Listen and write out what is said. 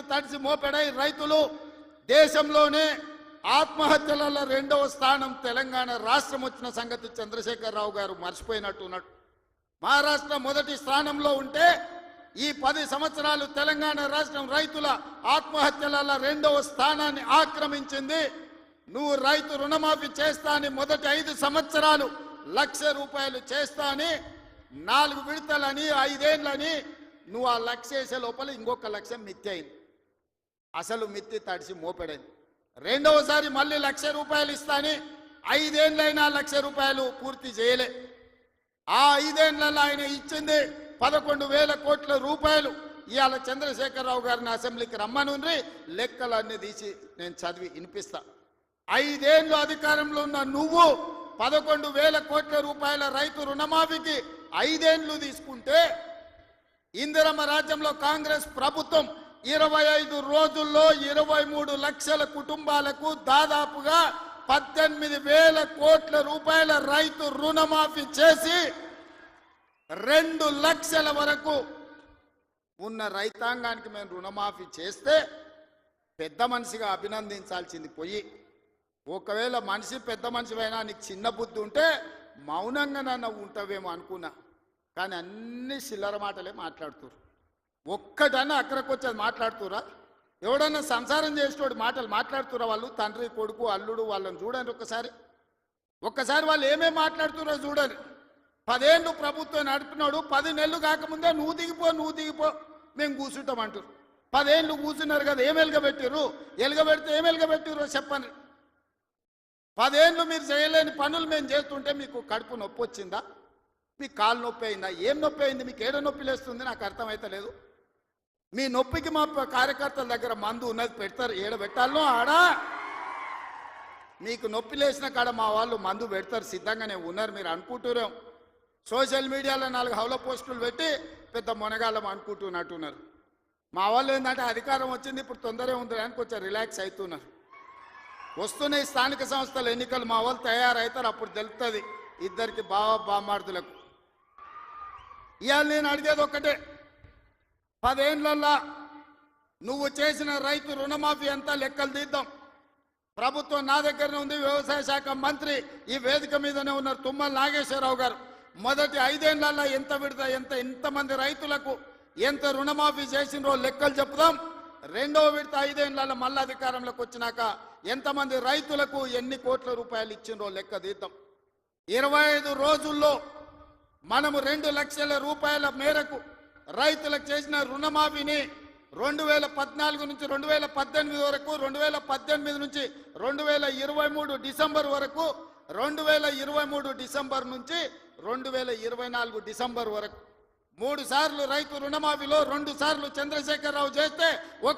మిత్తి తడిసి మోపెడై రైతులు దేశంలోనే ఆత్మహత్యలలో 2వ స్థానం తెలంగాణ రాష్ట్రం వచ్చిన సంగతి చంద్రశేఖరరావు గారు మర్చిపోయినట్టున్నాడు. మహారాష్ట్ర మొదటి స్థానంలో ఉంటే ఈ 10 సంవత్సరాలు తెలంగాణ రాష్ట్రం రైతుల ఆత్మహత్యలలో 2వ స్థానాన్ని ఆక్రమించింది. నువ్వు రైతు రుణమాఫీ చేస్తా అని మొదటి 5 సంవత్సరాలు ₹1,00,000 చేస్తా అని 4 విడతలని 5 ఏళ్ళని నువ్వు ఆ 1,00,000 చేసే లోపల ఇంకొక 1,00,000 మిత్తి అయింది. అసలు మిత్తి తడిసి మోపెడైంది. రెండవసారి మళ్ళీ ₹1,00,000 ఇస్తా అని 5 ఏళ్ళైనా ₹1,00,000 పూర్తి చేయలే. ఆ 5 ఏళ్ళలో ఆయన ఇచ్చింది 11,000 కోట్ల రూపాయలు. ఇవాళ చంద్రశేఖరరావు గారిని అసెంబ్లీకి రమ్మనుండ్రి, లెక్కలన్నీ తీసి నేను చదివి వినిపిస్తా. 5 ఏళ్ళు అధికారంలో ఉన్న నువ్వు 11,000 కోట్ల రూపాయల రైతు రుణమాఫీకి 5 ఏళ్ళు తీసుకుంటే, ఇందిరమ్మ రాజ్యంలో కాంగ్రెస్ ప్రభుత్వం 25 రోజుల్లో 23 లక్షల కుటుంబాలకు దాదాపుగా 18,000 కోట్ల రూపాయల రైతు రుణమాఫీ చేసి 2 లక్షల వరకు ఉన్న రైతాంగానికి మేము రుణమాఫీ చేస్తే పెద్ద మనిషిగా అభినందించాల్సింది పోయి, ఒకవేళ మనిషి పెద్ద మనిషివైనా నీకు చిన్న బుద్ధి ఉంటే మౌనంగా నన్ను ఉంటావేమో అనుకున్నా. కానీ అన్ని చిల్లర మాటలే మాట్లాడుతురు. ఒక్కటన్నా అక్కడికి వచ్చేది మాట్లాడుతురా? ఎవడన్నా సంసారం చేసేటోడు మాటలు మాట్లాడుతురా? వాళ్ళు తండ్రి కొడుకు అల్లుడు వాళ్ళని చూడండి ఒక్కసారి వాళ్ళు ఏమేమి మాట్లాడుతురో చూడండి. 10 ఏళ్ళు ప్రభుత్వం నడిపినాడు, 10 నెలలు కాకముందే నువ్వు దిగిపో మేము కూర్చుంటామంటారు. 10 ఏళ్ళు కూర్చున్నారు కదా, ఏం ఎలుగబెట్టిర్రు? ఎలుగబెడితే ఏం ఎలుగబెట్టిర్రో చెప్పండి. 10 ఏళ్ళు మీరు చేయలేని పనులు మేము చేస్తుంటే మీకు కడుపు నొప్పి వచ్చిందా? మీకు కాలు నొప్పి అయిందా? ఏం నొప్పి అయింది? మీకు ఏడ నొప్పి లేస్తుంది? నాకు అర్థమైతలేదు. మీ నొప్పికి మా కార్యకర్తల దగ్గర మందు ఉన్నది, పెడతారు. ఏడ పెట్టాలనో ఆడ మీకు నొప్పి లేచిన కాడ మా వాళ్ళు మందు పెడతారు, సిద్ధంగానే ఉన్నారు. మీరు అనుకుంటున్నాం సోషల్ మీడియాలో 4 హౌల పోస్టులు పెట్టి పెద్ద మొనగాళ్ళం అనుకుంటున్నట్టున్నారు. మా వాళ్ళు ఏంటంటే అధికారం వచ్చింది ఇప్పుడు తొందరగా ఉంది అని కొంచెం రిలాక్స్ అవుతున్నారు. వస్తున్నాయి స్థానిక సంస్థల ఎన్నికలు, మా వాళ్ళు తయారవుతారు, అప్పుడు తెలుస్తుంది ఇద్దరికి బామార్దులకు. ఇవాళ నేను అడిగేది ఒక్కటే, 10 ఏళ్ళల్లో నువ్వు చేసిన రైతు రుణమాఫీ అంతా లెక్కలు తీద్దాం. ప్రభుత్వం నా దగ్గరనే ఉంది, వ్యవసాయ శాఖ మంత్రి ఈ వేదిక మీదనే ఉన్నారు, తుమ్మల నాగేశ్వరరావు గారు. మొదటి 5 ఏళ్ళల్లో ఎంత విడత, ఎంతమంది రైతులకు ఎంత రుణమాఫీ చేసినో లెక్కలు చెప్దాం. 2వ విడత 5 ఏళ్ళల్లో మళ్ళీ అధికారంలోకి వచ్చినాక ఎంతమంది రైతులకు ఎన్ని కోట్ల రూపాయలు ఇచ్చినో లెక్క తీద్దాం. 25 రోజుల్లో మనము 2 లక్షల రూపాయల మేరకు రైతులకు చేసిన రుణమాఫీని 2014 నుంచి 2018 వరకు, 2018 నుంచి 2023 డిసెంబర్ వరకు, 2023 డిసెంబర్ నుంచి 2024 డిసెంబర్ వరకు 3 సార్లు రైతు రుణమాఫీలో 2 సార్లు చంద్రశేఖరరావు చేస్తే